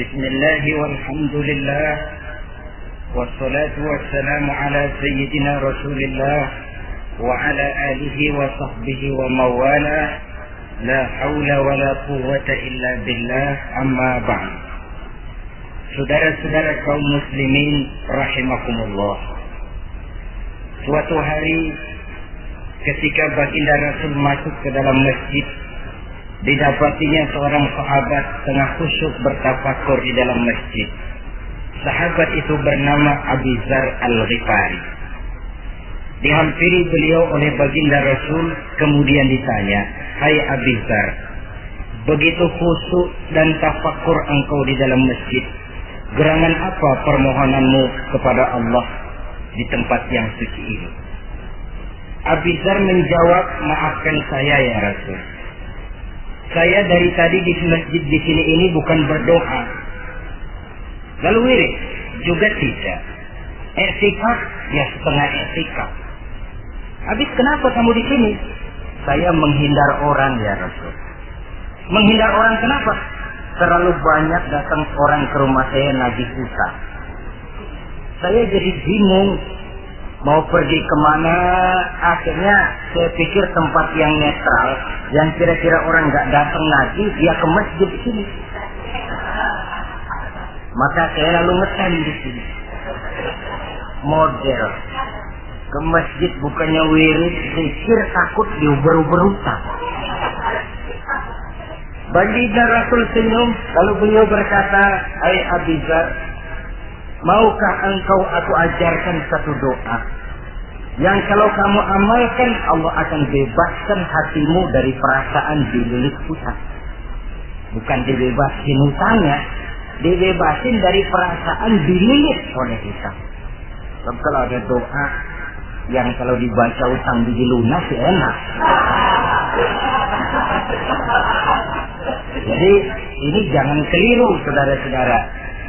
بسم الله والحمد لله والصلاة والسلام على سيدنا رسول الله وعلى آله وصحبه وموالاه لا حول ولا قوة إلا بالله أما بعد. Saudara-saudara kaum muslimin rahimakumullah. Suatu hari ketika baginda Rasul masuk ke dalam masjid, didapatinya seorang sahabat tengah khusyuk bertafakur di dalam masjid. Sahabat itu bernama Abu Dzar Al-Ghifari. Dihampiri beliau oleh baginda Rasul, kemudian ditanya, "Hai Abu Dzar, begitu khusyuk dan tafakur engkau di dalam masjid, gerangan apa permohonanmu kepada Allah di tempat yang suci ini?" Abu Dzar menjawab, "Maafkan saya ya Rasul. Saya dari tadi di masjid di sini ini bukan berdoa, lalu wirid juga tidak. I'tikaf ya setengah i'tikaf. Habis kenapa kamu di sini?" "Saya menghindar orang ya Rasul." "Menghindar orang kenapa?" "Terlalu banyak datang orang ke rumah saya nagih utang. Saya jadi bingung mau pergi kemana. Akhirnya saya pikir tempat yang netral, yang kira-kira orang nggak datang lagi, dia ke masjid sini. Maka saya lalu ngetem di sini. Model ke masjid bukannya wirid, pikir takut diuber-uber utang." Baginda Rasul senyum, lalu beliau berkata, "Hai Abu Dzar, maukah engkau aku ajarkan satu doa yang kalau kamu amalkan Allah akan bebaskan hatimu dari perasaan dililit hutang." Bukan dibebasin hutangnya, dibebasin dari perasaan dililit oleh hutang. Sebab kalau ada doa yang kalau dibaca hutang jadi lunas ya enak. Jadi ini jangan keliru saudara-saudara.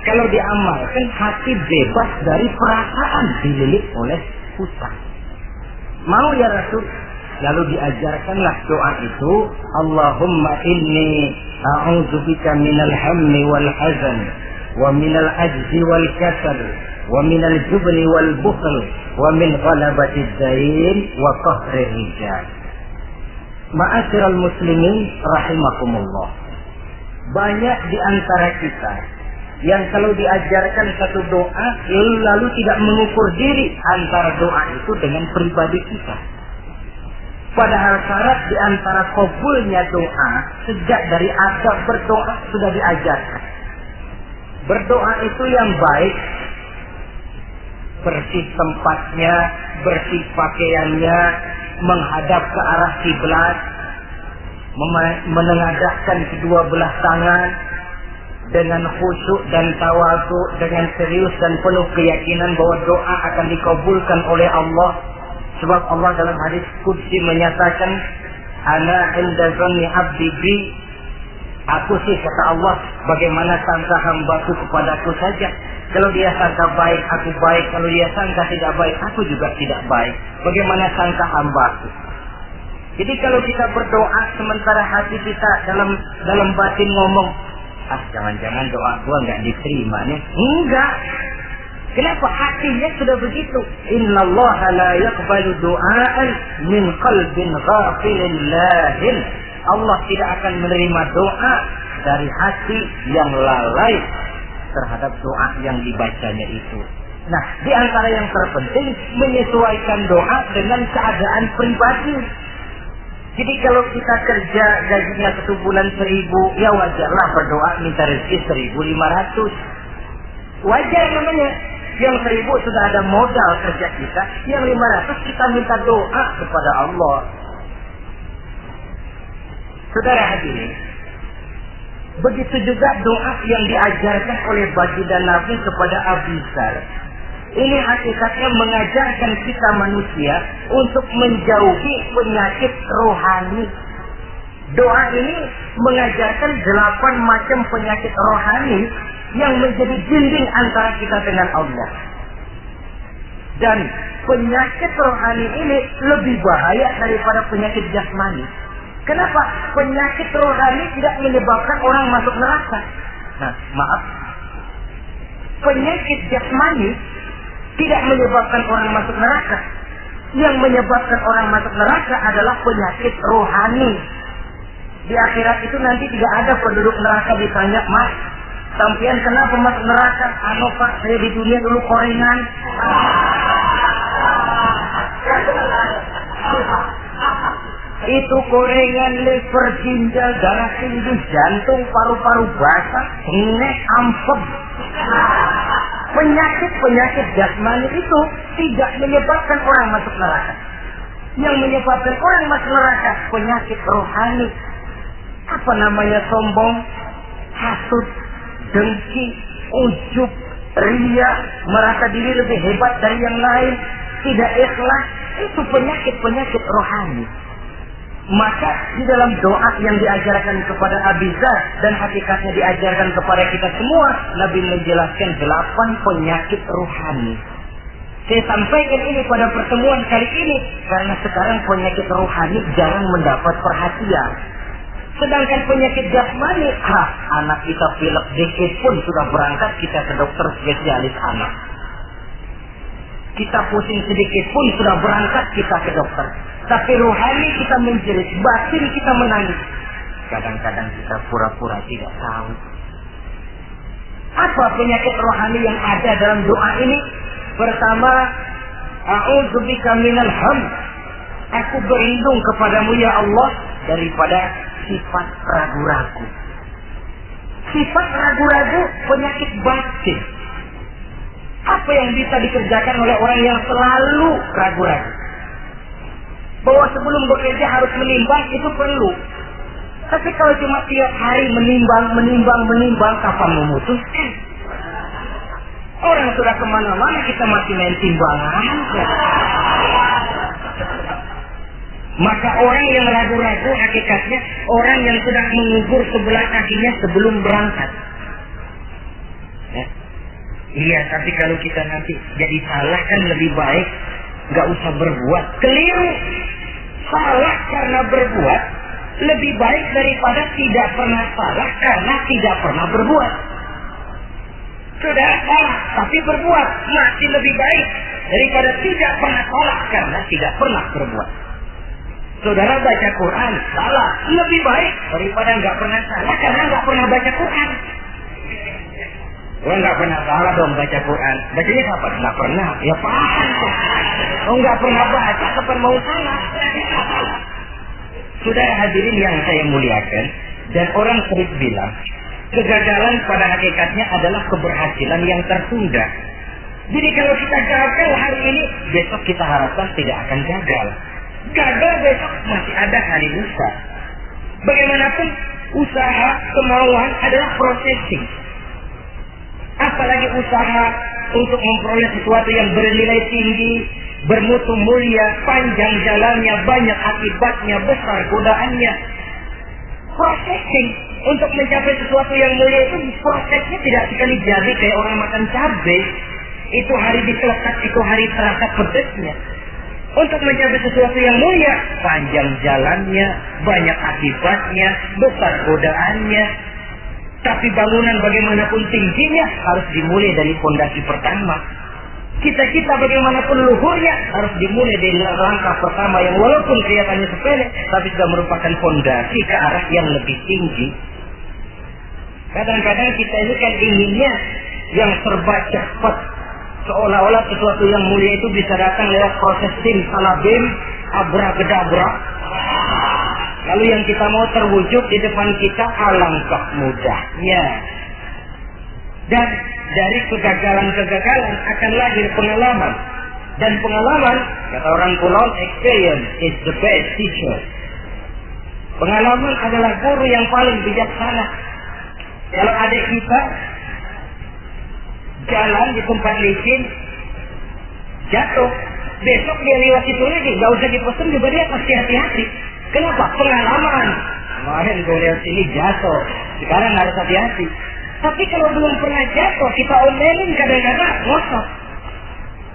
Kalau diamalkan hati bebas dari perasaan dililit oleh hutang. Mau ya Rasul? Lalu diajarkanlah doa itu, Allahumma inni a'udzubika minal hammi wal hazan wa minal ajzi wal kasal wa minal jubni wal bukhl wa min ghalabatid dain wa qahrir rijal. Ma'asyiral muslimin rahimakumullah. Banyak di antara kita yang kalau diajarkan satu doa lalu tidak mengukur diri antara doa itu dengan pribadi kita. Padahal syarat di antara kabulnya doa sejak dari adab berdoa sudah diajarkan. Berdoa itu yang baik, bersih tempatnya, bersih pakaiannya, menghadap ke arah kiblat, menengadahkan kedua belah tangan dengan khusyuk dan tawadhu, dengan serius dan penuh keyakinan bahwa doa akan dikabulkan oleh Allah. Sebab Allah dalam hadis qudsi menyatakan, "Ana 'inda dhanni 'abdi bi." Aku sih, kata Allah, bagaimana sangka hambaku kepadaku saja. Kalau dia sangka baik, aku baik. Kalau dia sangka tidak baik, aku juga tidak baik. Bagaimana sangka hambaku? Jadi kalau kita berdoa sementara hati kita dalam batin ngomong, jangan-jangan doa gua nggak diterima nih. Enggak. Kenapa? Hatinya sudah begitu. Innallaha la yaqbalu du'aan min qalbin ghafilin lahin. Allah tidak akan menerima doa dari hati yang lalai terhadap doa yang dibacanya itu. Nah, di antara yang terpenting menyesuaikan doa dengan keadaan pribadi. Jadi kalau kita kerja gajinya 1 bulan 1.000, ya wajarlah berdoa minta rezeki 1.500. Wajar namanya. Yang 1.000 sudah ada modal kerja kita, yang 500 kita minta doa kepada Allah. Saudara hadirin, begitu juga doa yang diajarkan oleh baginda Nabi kepada Abu Dzar. Ini hakikatnya mengajarkan kita manusia untuk menjauhi penyakit rohani. Doa ini mengajarkan 8 macam penyakit rohani yang menjadi dinding antara kita dengan Allah. Dan penyakit rohani ini lebih bahaya daripada penyakit jasmani. Kenapa? Penyakit rohani tidak menyebabkan orang masuk neraka. Nah, maaf. Penyakit jasmani tidak menyebabkan orang masuk neraka. Yang menyebabkan orang masuk neraka adalah penyakit rohani. Di akhirat itu nanti tidak ada penduduk neraka ditanya, Mas, sampean kenapa masuk neraka? Anu Pak, saya di dunia dulu korengan. Itu korengan, liver, ginjal, darah tinggi, jantung, paru-paru basah, nek, ampem. Penyakit-penyakit jasmani itu tidak menyebabkan orang masuk neraka. Yang menyebabkan orang masuk neraka penyakit rohani. Apa namanya? Sombong, hasud, dengki, ujub, ria, merasa diri lebih hebat dari yang lain, tidak ikhlas. Itu penyakit-penyakit rohani. Maka di dalam doa yang diajarkan kepada Abi Dzar dan hakikatnya diajarkan kepada kita semua, Nabi menjelaskan 8 penyakit rohani. Saya sampaikan ini pada pertemuan kali ini karena sekarang penyakit rohani jarang mendapat perhatian. Sedangkan penyakit jasmani, anak kita pilek dikit pun sudah berangkat kita ke dokter spesialis anak. Kita pusing sedikit pun sudah berangkat kita ke dokter. Tapi rohani kita menjerit, batin kita menangis. Kadang-kadang kita pura-pura tidak tahu. Apa penyakit rohani yang ada dalam doa ini? Pertama, a'udzubika minal ham. Aku berlindung kepadamu ya Allah daripada sifat ragu-ragu. Sifat ragu-ragu penyakit batin. Apa yang bisa dikerjakan oleh orang yang selalu ragu-ragu? Bahwa sebelum bekerja harus menimbang, itu perlu. Tapi kalau cuma tiap hari menimbang, kapan memutuskan? Orang sudah kemana-mana, kita masih main timbangan. Maka orang yang ragu-ragu hakikatnya orang yang sedang mengubur sebelah kakinya sebelum berangkat. Ya. Iya, tapi kalau kita nanti jadi salah kan lebih baik nggak usah berbuat. Keliru. Salah karena berbuat lebih baik daripada tidak pernah salah karena tidak pernah berbuat. Sudah salah tapi berbuat masih lebih baik daripada tidak pernah salah karena tidak pernah berbuat. Saudara baca Quran salah lebih baik daripada nggak pernah salah karena nggak pernah baca Quran. Oh nggak pernah salah dong baca Quran. Bacanya kapan? Nggak pernah. Ya paham. Oh nggak pernah baca kapan mau salah. Saudara hadirin yang saya muliakan, dan orang sering bilang kegagalan pada hakikatnya adalah keberhasilan yang tertunda. Jadi kalau kita gagal hari ini, besok kita harapkan tidak akan gagal. Gagal besok masih ada hari lusa. Bagaimanapun usaha, kemauan adalah processing. Apalagi usaha untuk memperoleh sesuatu yang bernilai tinggi, bermutu mulia, panjang jalannya, banyak akibatnya, besar godaannya. Processing untuk mencapai sesuatu yang mulia itu prosesnya tidak sekali jadi kayak orang makan cabai. Itu hari dikelekat, itu hari terasa pedesnya. Untuk mencapai sesuatu yang mulia, panjang jalannya, banyak akibatnya, besar godaannya. Tapi bangunan bagaimanapun tingginya harus dimulai dari fondasi pertama. Cita-cita bagaimanapun luhurnya harus dimulai dari langkah pertama yang walaupun kelihatannya sepele, tapi sudah merupakan fondasi ke arah yang lebih tinggi. Kadang-kadang kita ini kan inginnya yang serba cepat, seolah-olah sesuatu yang mulia itu bisa datang lewat proses simsalabim, abracadabra. Lalu yang kita mau terwujud di depan kita alangkah mudahnya. Dan dari kegagalan-kegagalan akan lahir pengalaman. Dan pengalaman, kata orang kuno, experience is the best teacher. Pengalaman adalah guru yang paling bijaksana. Kalau adik kita jalan di tempat licin, jatuh, besok dia lewat situ lagi, gak usah dipesan juga dia pasti hati-hati. Kenapa? Pengalaman. Kemarin gue lewat sini jatuh, sekarang harus hati-hati. Tapi kalau belum pernah jatuh, kita omelin kadang-kadang ngosok.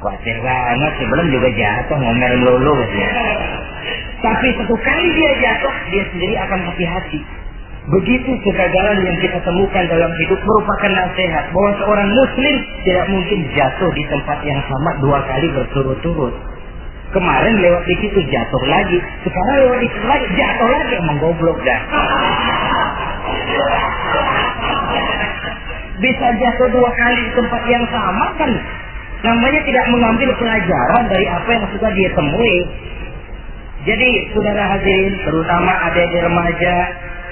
Khawatir banget, sebelum juga jatuh, ngomel lulu. Ya. Tapi satu kali dia jatuh, dia sendiri akan hati-hati. Begitu kegagalan yang kita temukan dalam hidup merupakan nasihat bahwa seorang muslim tidak mungkin jatuh di tempat yang sama 2 kali berturut-turut. Kemarin lewat di situ jatuh lagi, sekarang lewat di situ lagi jatuh lagi, emang goblok dah. Bisa jatuh 2 kali di tempat yang sama kan namanya tidak mengambil pelajaran dari apa yang sudah dia temui. Jadi saudara hadirin, terutama adik-adik remaja,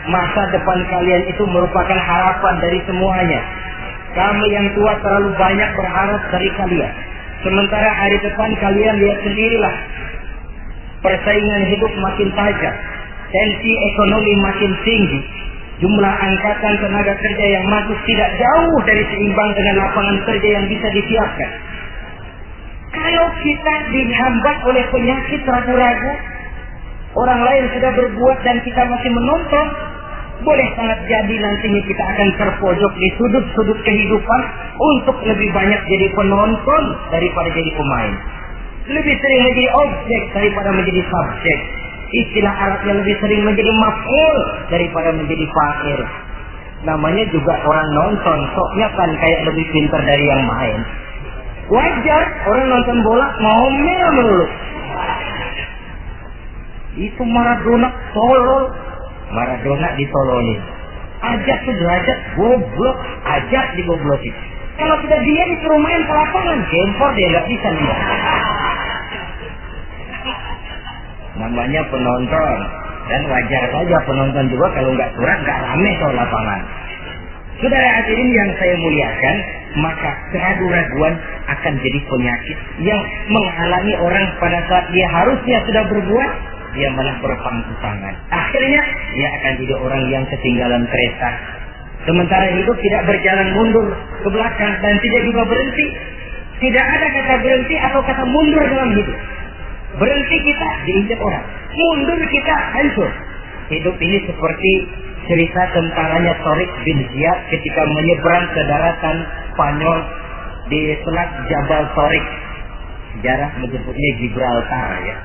masa depan kalian itu merupakan harapan dari semuanya. Kami yang tua terlalu banyak berharap dari kalian. Sementara hari depan kalian lihat sendirilah, persaingan hidup makin tajam, tensi ekonomi makin tinggi, jumlah angkatan tenaga kerja yang masuk tidak jauh dari seimbang dengan lapangan kerja yang bisa disiapkan. Kalau kita dihambat oleh penyakit ragu-ragu, orang lain sudah berbuat dan kita masih menonton, boleh sangat jadi nantinya kita akan terpojok di sudut-sudut kehidupan untuk lebih banyak jadi penonton daripada jadi pemain. Lebih sering menjadi objek daripada menjadi subjek. Istilah Arabnya lebih sering menjadi maf'ul daripada menjadi fa'il. Namanya juga orang nonton, soknya kan kayak lebih pintar dari yang main. Wajar orang nonton bola ngomel melulu. Itu Maradona tolol, Maradona ditololin. Ajak sederajat goblok, ajak digoblokin. Kalau sudah dia disuruh main ke lapangan, gempor dia nggak bisa lihat. Namanya penonton, dan wajar saja penonton juga kalau nggak kurang nggak rame soal lapangan. Saudara hadirin yang saya muliakan, maka keraguan-raguan akan jadi penyakit yang menghalangi orang pada saat dia harusnya sudah berbuat, dia malah berpangku tangan. Akhirnya dia akan jadi orang yang ketinggalan kereta. Sementara hidup tidak berjalan mundur ke belakang dan tidak juga berhenti. Tidak ada kata berhenti atau kata mundur dalam hidup. Berhenti kita diinjak orang, mundur kita hancur. Hidup ini seperti cerita tentaranya Tariq bin Ziyad ketika menyeberang ke daratan Spanyol di Selat Jabal Tariq. Sejarah menyebutnya Gibraltar ya.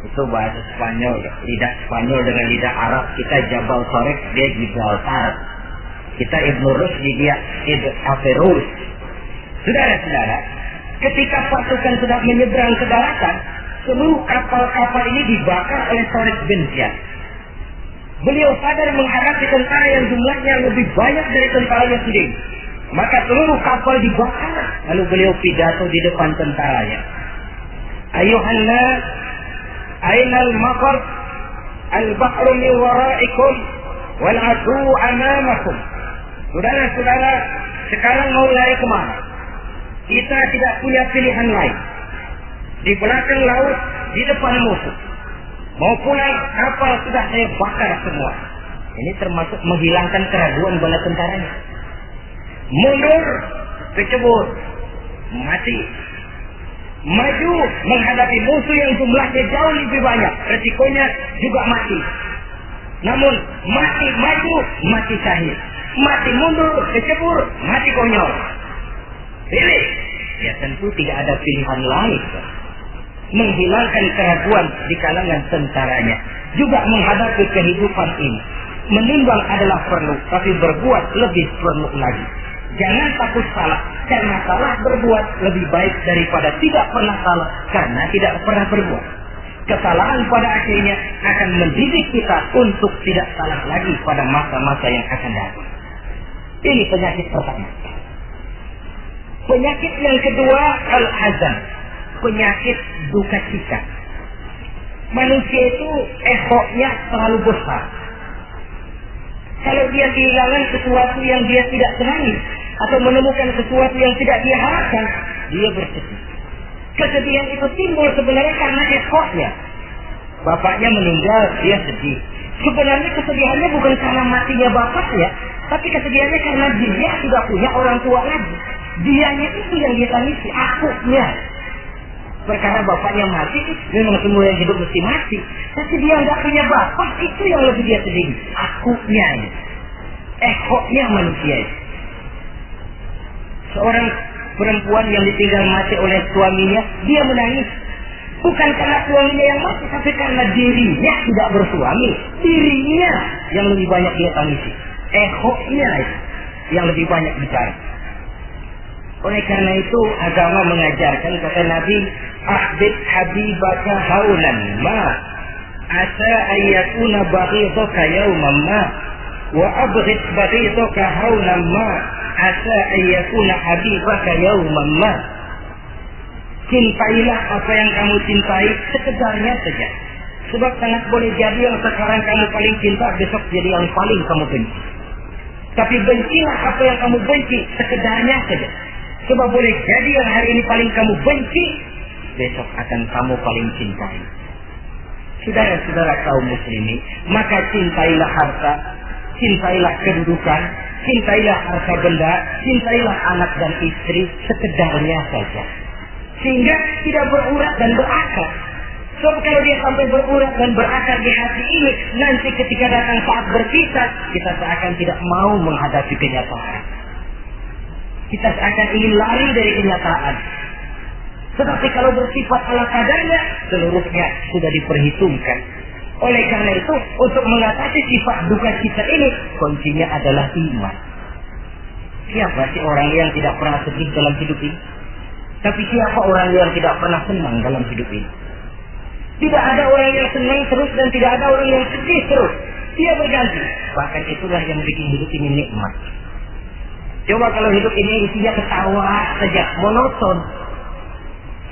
Itu bahasa Spanyol, lidah Spanyol dengan lidah Arab. Kita Jabal Tariq, dia Gibraltar. Kita Ibnu Rushdi, dia Ibn Averus. Saudara-saudara, ketika pasukan sudah menyeberang ke daratan, seluruh kapal-kapal ini dibakar oleh Tariq bin Ziyad. Beliau sadar menghadapi tentara yang jumlahnya lebih banyak dari tentaranya sendiri. Maka seluruh kapal dibakar. Lalu beliau pidato di depan tentaranya. Ayuhan nas, ainal maqar, al-bahru min wara'ikum, wal adu amamakum. Saudara-saudara, sekarang mau lari kemana? Kita tidak punya pilihan lain. Di belakang laut, di depan musuh. Mau pulang, kapal sudah saya bakar semua. Ini termasuk menghilangkan keraguan bala tentaranya. Mundur, kecebur, mati. Maju menghadapi musuh yang jumlahnya jauh lebih banyak, resikonya juga mati. Namun mati maju, mati syahid. Mati mundur, kecebur, mati konyol. Pilih. Ya tentu tidak ada pilihan lain. Menghilangkan keraguan di kalangan tentaranya, juga menghadapi kehidupan ini. Menimbang adalah perlu, tapi berbuat lebih perlu lagi. Jangan takut salah, karena salah berbuat lebih baik daripada tidak pernah salah karena tidak pernah berbuat. Kesalahan pada akhirnya akan mendidik kita untuk tidak salah lagi pada masa-masa yang akan datang. Ini penyakit pertama. Penyakit yang kedua, al-hazan. Penyakit duka cita. Manusia itu ehoknya terlalu besar. Kalau dia kehilangan sesuatu yang dia tidak senangi atau menemukan sesuatu yang tidak dia harapkan, dia bersedih. Kesedihan itu timbul sebenarnya karena ehoknya. Bapaknya meninggal, dia sedih. Sebenarnya kesedihannya bukan karena matinya bapaknya, tapi kesedihannya karena dia sudah punya orang tua lagi. Dianya itu yang dia tangisi, akunya. Perkara bapaknya mati, memang semua yang hidup mesti mati. Tapi dia nggak punya bapak, itu yang lebih dia sedih. Akunya ini. Ehoknya manusia itu. Seorang perempuan yang ditinggal mati oleh suaminya, dia menangis. Bukan karena suaminya yang mati, tapi karena dirinya tidak bersuami. Dirinya yang lebih banyak dia tangisi. Ehonya yang lebih banyak bicara. Oleh karena itu agama mengajarkan, kata Nabi, ahbib habibaka haulan ma asa ayyakuna baghidaka yawman ma wa abghid baghidaka haulan ma asa ayyakuna habibaka yawman ma. Cintailah apa yang kamu cintai sekedarnya saja. Sebab sangat boleh jadi yang sekarang kamu paling cinta, besok jadi yang paling kamu benci. Tapi bencilah apa yang kamu benci sekedarnya saja. Sebab boleh jadi yang hari ini paling kamu benci, besok akan kamu paling cintai. Saudara-saudara kaum muslimin, maka cintailah harta, cintailah kedudukan, cintailah harta benda, cintailah anak dan istri sekedarnya saja. Sehingga tidak berurat dan berakar. Sebab kalau dia sampai berurat dan berakar di hati ini, nanti ketika datang saat berpisah, kita seakan tidak mau menghadapi kenyataan. Kita seakan ingin lari dari kenyataan. Tetapi kalau bersifat ala kadarnya, seluruhnya sudah diperhitungkan. Oleh karena itu, untuk mengatasi sifat duka cita ini, kuncinya adalah iman. Siapa sih orang yang tidak pernah sedih dalam hidup ini? Tapi siapa orang yang tidak pernah senang dalam hidup ini? Tidak ada orang yang senang terus dan tidak ada orang yang sedih terus. Dia berganti. Bahkan itulah yang bikin hidup ini nikmat. Coba kalau hidup ini isinya ketawa saja, monoton.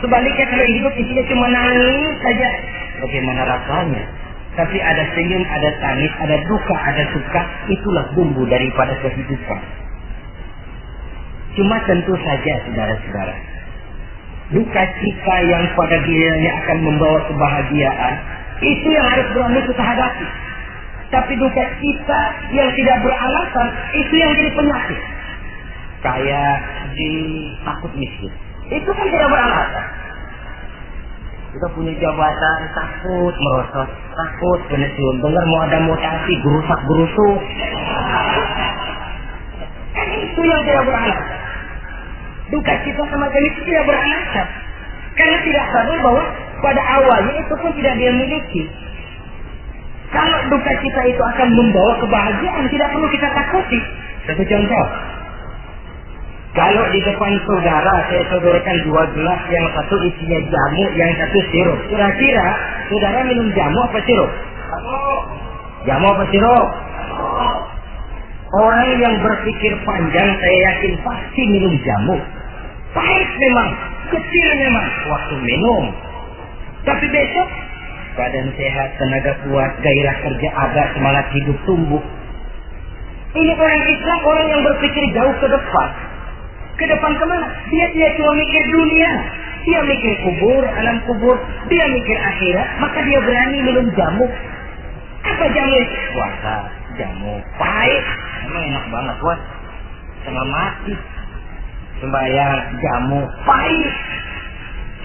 Sebaliknya kalau hidup isinya cuma nangis saja, bagaimana rasanya? Tapi ada senyum, ada tangis, ada duka, ada suka. Itulah bumbu daripada kehidupan. Cuma tentu saja saudara-saudara, duka cita yang pada dirinya akan membawa kebahagiaan, itu yang harus berani kita hadapi. Tapi duka cita yang tidak beralasan, itu yang jadi penyakit. Kayak takut miskin, itu kan tidak beralasan. Kita punya jabatan, takut merosot, takut pensiun, dengar mau ada mutasi, gerusak-gerusuk. Itu yang tidak beralasan. Duka cita semacam itu tidak beralasan. Karena tidak sadar bahwa pada awalnya itu pun tidak dia miliki. Kalau duka cita itu akan membawa kebahagiaan, tidak perlu kita takuti. Satu contoh. Kalau di depan saudara, saya sodorkan 2 gelas, yang satu isinya jamu, yang satu sirup. Kira-kira saudara minum jamu apa sirup? Jamu apa sirup? Orang yang berpikir panjang, saya yakin pasti minum jamu. Pahit memang, kecil memang waktu minum. Tapi besok badan sehat, tenaga kuat, gairah kerja ada, semangat hidup tumbuh. Ini orang Islam, orang yang berpikir jauh ke depan. Ke depan kemana? Dia tidak cuma mikir dunia. Dia mikir kubur, alam kubur. Dia mikir akhirat, maka dia berani minum jamu. Apa jamu itu? Puasa, jamu. Pahit. Emang enak banget, wah. Sama mati. Sembahyang, jamu. Pahit.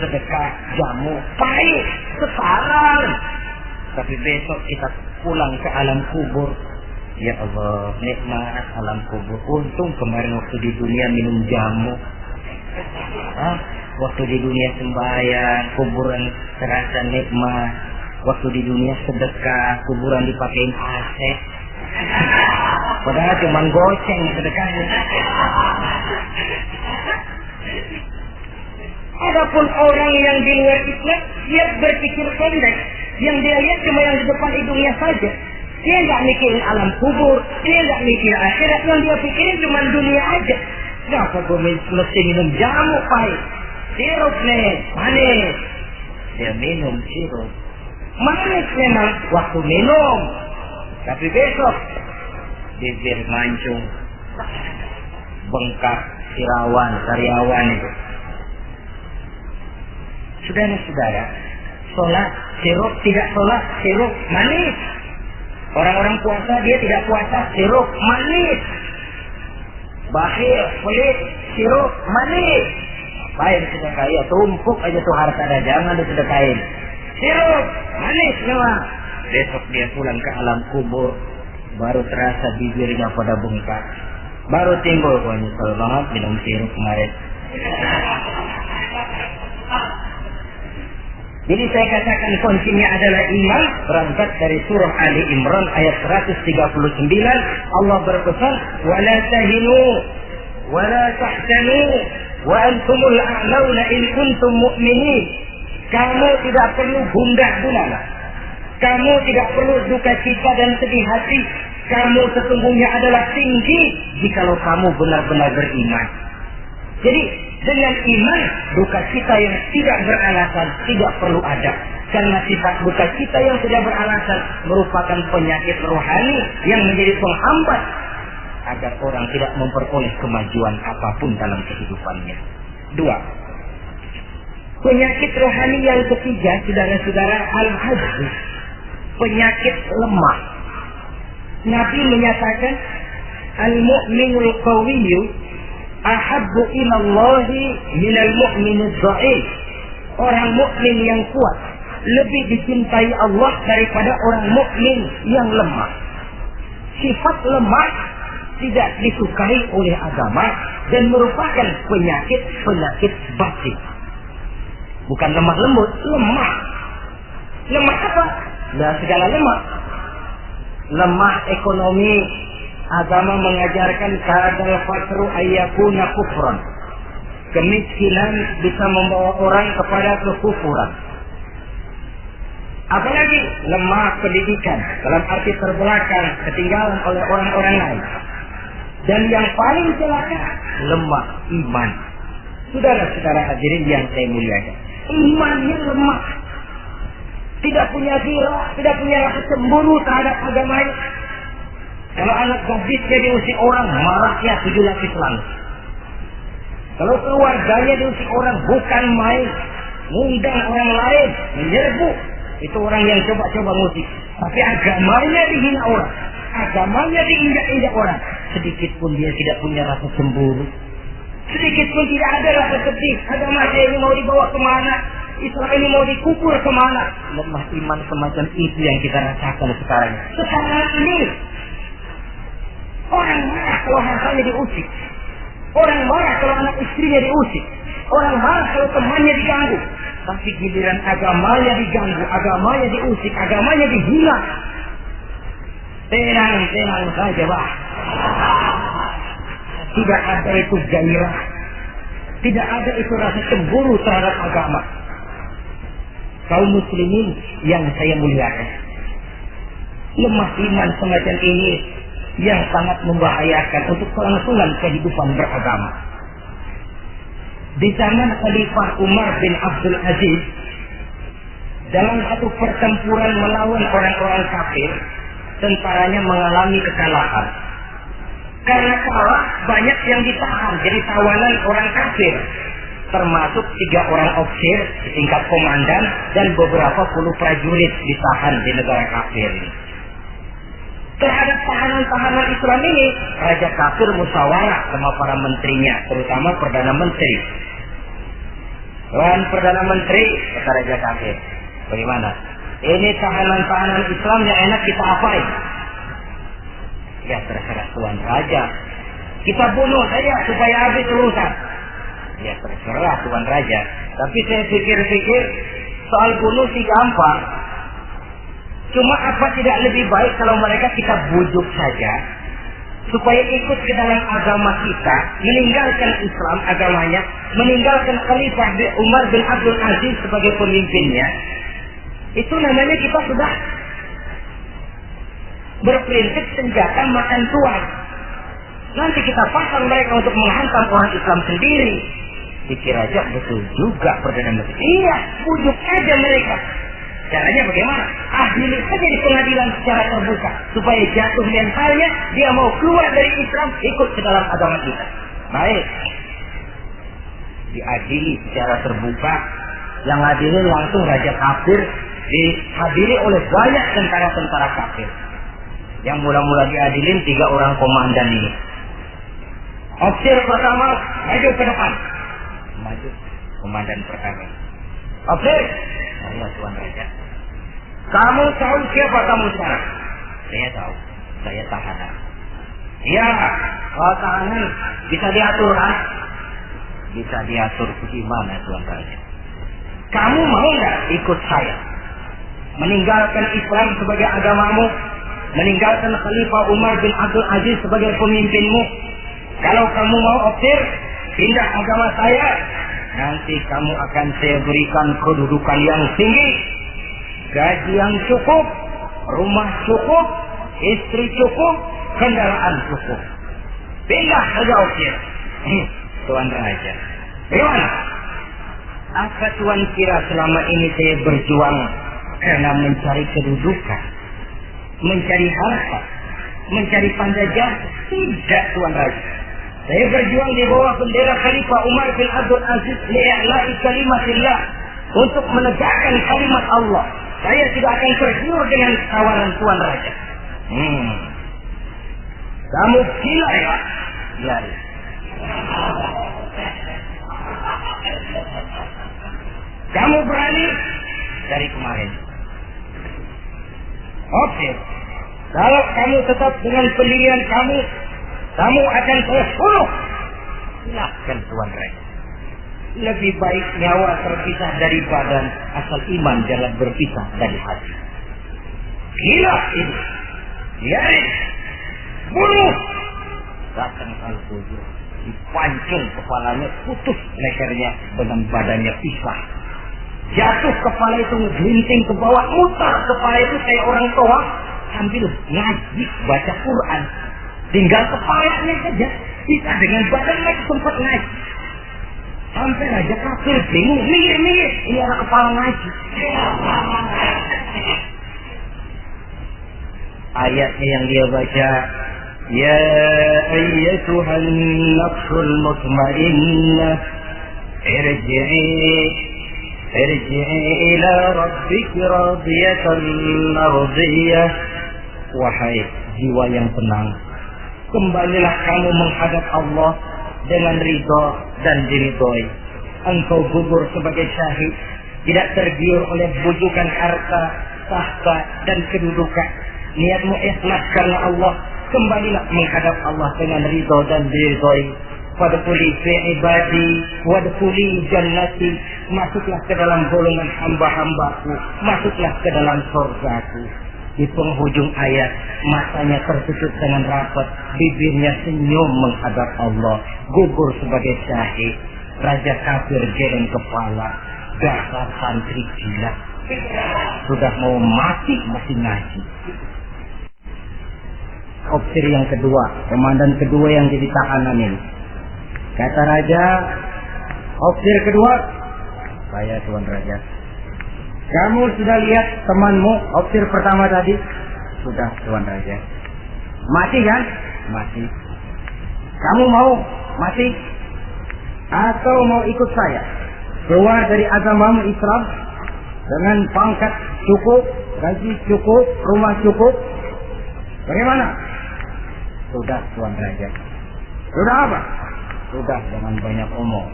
Sedekah, jamu. Pahit. Sekarang. Tapi besok kita pulang ke alam kubur. Ya Allah, nikmat alam kubur. Untung kemarin waktu di dunia minum jamu. Waktu di dunia sembahyang, kuburan terasa nikmat. Waktu di dunia sedekah, kuburan dipakein AC. Padahal cuma goceng sedekahnya. Adapun orang yang di luar Islam, dia berpikir pendek. Yang dia lihat cuma yang di depan hidungnya saja. Dia nggak mikirin alam kubur, dia nggak mikir akhirat, yang dia pikirin cuma dunia aja. Kenapa gue mesti minum jamu pahit? Sirup nih, manis. Dia minum sirup. Manis memang waktu minum. Tapi besok, bibir mancung, bengkak, sirawan, karyawan itu. Saudara-saudara, sholat, sirup, tidak sholat, sirup, manis. Orang-orang puasa, dia tidak puasa, sirup, manis. Bakhil, pelit, sirup, manis. Baik sudah kaya, tumpuk aja tuh harta ada, jangan disedekain. Sirup, manis memang. Besok dia pulang ke alam kubur, baru terasa bibirnya pada bengkak. Baru timbul, wah nyesel banget minum sirup kemarin. Jadi saya katakan kuncinya adalah iman. Berangkat dari surah Ali Imran ayat 139. Allah berpesan, wala tahinu wala tahzanu wa antumul a'launa in kuntum mu'minin. Kamu tidak perlu gundah gulana. Kamu tidak perlu duka cita dan sedih hati. Kamu sesungguhnya adalah tinggi jikalau kamu benar-benar beriman. Jadi dengan iman, duka cita yang tidak beralasan tidak perlu ada. Karena sifat duka cita yang tidak beralasan merupakan penyakit rohani yang menjadi penghambat agar orang tidak memperoleh kemajuan apapun dalam kehidupannya. 2. Penyakit rohani yang ketiga, saudara-saudara, al-hajj, penyakit lemah. Nabi menyatakan, al-mu'minul qawiyyu ahabbu ilallahi minal mu'minid dha'if. Orang mukmin yang kuat lebih dicintai Allah daripada orang mukmin yang lemah. Sifat lemah tidak disukai oleh agama dan merupakan penyakit batin. Bukan lemah lembut, lemah. Lemah apa? Nah, segala lemah. Lemah ekonomi. Agama mengajarkan kadal fakru ayyakuna kufran. Kemiskinan bisa membawa orang kepada kekufuran. Apalagi lemah pendidikan, dalam arti terbelakang, ketinggalan oleh orang-orang lain. Dan yang paling celaka, lemah iman. Saudara-saudara hadirin yang saya muliakan, imannya lemah. Tidak punya ghirah, tidak punya rasa cemburu terhadap agamanya. Kalau anak gadisnya diusik orang, marahnya 7 lapis langit. Kalau keluarganya diusik orang, bukan main. Ngundang orang lain, menyerbu. Itu orang yang coba-coba musik. Tapi agamanya dihina orang. Agamanya diinjak-injak orang. Sedikit pun dia tidak punya rasa cemburu. Sedikit pun tidak ada rasa sedih. Agama saya ini mau dibawa kemana? Islam ini mau dikubur kemana? Lemah iman semacam itu yang kita rasakan sekarang. Sekarang ini orang marah kalau hartanya diusik. Orang marah kalau anak istrinya diusik. Orang marah kalau temannya diganggu. Tapi giliran agamanya diganggu, agamanya diusik, agamanya dihina. Tenang saja, Pak. Tidak ada itu gairah. Tidak ada itu rasa cemburu terhadap agama. Kaum muslimin yang saya muliakan, lemah iman semacam ini yang sangat membahayakan untuk kelangsungan kehidupan beragama. Di zaman Khalifah Umar bin Abdul Aziz, dalam satu pertempuran melawan orang-orang kafir, tentaranya mengalami kekalahan. Karena kalah, banyak yang ditahan jadi tawanan orang kafir, termasuk 3 orang ofisir tingkat komandan dan beberapa puluh prajurit ditahan di negara kafir ini. Terhadap tahanan-tahanan Islam ini, Raja kafir musyawarah sama para menterinya, terutama Perdana Menteri. Tuan Perdana Menteri, kata Raja kafir, bagaimana? Ini tahanan-tahanan Islam yang enak kita apain? Ya terserah Tuan Raja. Kita bunuh saja supaya habis urusan. Ya terserah Tuan Raja. Tapi saya pikir-pikir, soal bunuh sih gampang. Cuma apa tidak lebih baik kalau mereka kita bujuk saja supaya ikut ke dalam agama kita, meninggalkan Islam agamanya, meninggalkan Khalifah Umar bin Abdul Aziz sebagai pemimpinnya. Itu namanya kita sudah berprinsip senjata makan tuan. Nanti kita pasang mereka untuk menghantam orang Islam sendiri. Pikir aja betul juga Perdana Menteri. Iya, bujuk aja mereka. Caranya bagaimana? Adili saja di pengadilan secara terbuka supaya jatuh mentalnya, dia mau keluar dari Islam, ikut ke dalam agama kita. Baik, diadili secara terbuka. Yang adili langsung Raja kafir, dihadiri oleh banyak tentara-tentara kafir. Yang mula-mula diadilin 3 orang komandan ini. Ofisir pertama maju ke depan. Maju komandan pertama. Ofisir, saya Tuan Raja. Kamu tahu siapa kamu sekarang? Saya tahu. Saya tahanan. Ya, kalau tahanan bisa diatur kan? Bisa diatur bagaimana Tuan Raja? Kamu mau nggak ikut saya? Meninggalkan Islam sebagai agamamu, meninggalkan Khalifah Umar bin Abdul Aziz sebagai pemimpinmu. Kalau kamu mau optir, pindah agama saya, nanti kamu akan saya berikan kedudukan yang tinggi, gaji yang cukup, rumah cukup, istri cukup, kendaraan cukup. Pindah saja optir. Tuan Raja, bagaimana? Apa Tuan kira selama ini saya berjuang karena mencari kedudukan, mencari harta, mencari panjajah? Tidak, Tuan Raja. Saya berjuang di bawah bendera Khalifah Umar bin Abdul Aziz li'i'la'i kalimatillah, untuk menegakkan kalimat Allah. Saya tidak akan tergiur dengan tawaran Tuan Raja. Kamu gila ya? Ya. Kamu berani dari kemarin. Oke. Kalau kamu tetap dengan pendirian kamu, kamu akan saya bunuh. Silahkan Tuan Raja. Lebih baik nyawa terpisah dari badan, asal iman jangan berpisah dari hati. Gila ini. Biarin. Bunuh. Datang Al-Fujur, dipancung kepalanya, putus lehernya dengan badannya pisah. Jatuh kepala itu ngegelinting ke bawah, mutar kepala itu kayak orang tua sambil ngaji baca Quran. Tinggal kepalanya saja, bisa dengan badannya sempat ngaji. Sampai Raja kafir bingung, minggir, ini anak kepala ngaji. Ayatnya yang dia baca, ya ayyatuhan nafsul mutmainnah, irji'i ila rabbiki radiyatan mardiyah. Wahai jiwa yang tenang, kembalilah kamu menghadap Allah dengan ridha dan diridhoi. Engkau gugur sebagai syahid, tidak tergiur oleh bujukan harta, tahta dan kedudukan. Niatmu ikhlas karena Allah, kembalilah menghadap Allah dengan ridha dan diridhoi. Wadkhuli fi ibadi wadkhuli jannati, masuklah ke dalam golongan hamba-hambaku, masuklah ke dalam surgaku. Di penghujung ayat, matanya tertutup dengan rapat, bibirnya senyum menghadap Allah, gugur sebagai syahid. Raja kafir geleng kepala, dasar santri gila, sudah mau mati masih ngaji. Opsi yang kedua, komandan kedua yang jadi tahanan ini. Kata Raja, opsi kedua, saya Tuan Raja. Kamu sudah lihat temanmu, opsi pertama tadi? Sudah Tuan Raja. Mati kan? Mati. Kamu mau mati? Atau mau ikut saya? Keluar dari agamamu Islam dengan pangkat cukup, gaji cukup, rumah cukup. Bagaimana? Sudah Tuan Raja. Sudah apa? Sudah, jangan banyak omong.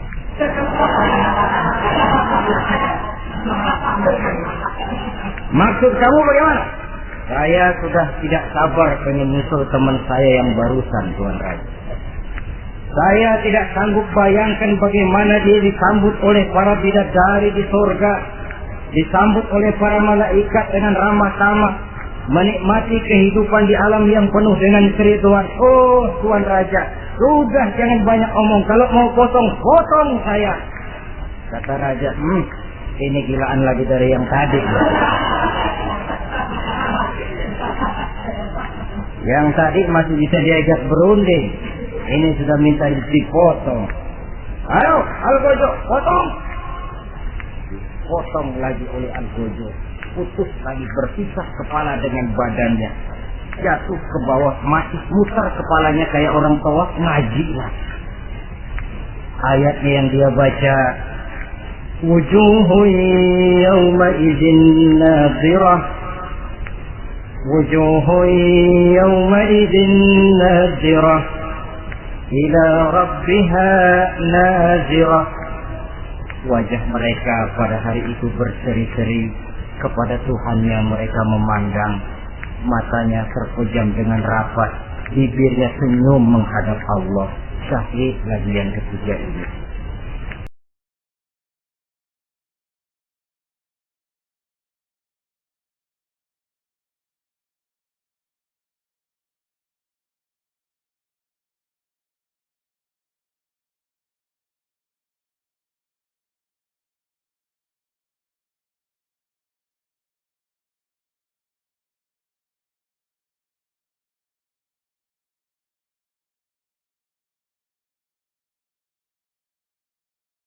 Maksud kamu bagaimana? Saya sudah tidak sabar pengen nyusul teman saya yang barusan Tuan Raja. Saya tidak sanggup bayangkan bagaimana dia disambut oleh para bidadari di surga, disambut oleh para malaikat dengan ramah tamah, menikmati kehidupan di alam yang penuh dengan keriduan. Oh Tuan Raja, sudah jangan banyak omong. Kalau mau potong saya. Kata Raja, ini gilaan lagi dari yang tadi. Yang tadi masih bisa diajak berunding, ini sudah minta dipotong. Ayo, Al-Gojo, potong. Dipotong lagi oleh Al-Gojo. Putus lagi, berpisah kepala dengan badannya. Jatuh ke bawah, masih mutar kepalanya kayak orang tua, ngaji lah. Ayatnya yang dia baca, wujuhun yawma idzin nadhirah, wujuhun yawma idzin nadhirah, ila rabbiha nazirah. Wajah mereka pada hari itu berseri-seri, kepada Tuhannya mereka memandang, matanya terpejam dengan rapat, bibirnya senyum menghadap Allah. Syahid lagi yang ketiga ini.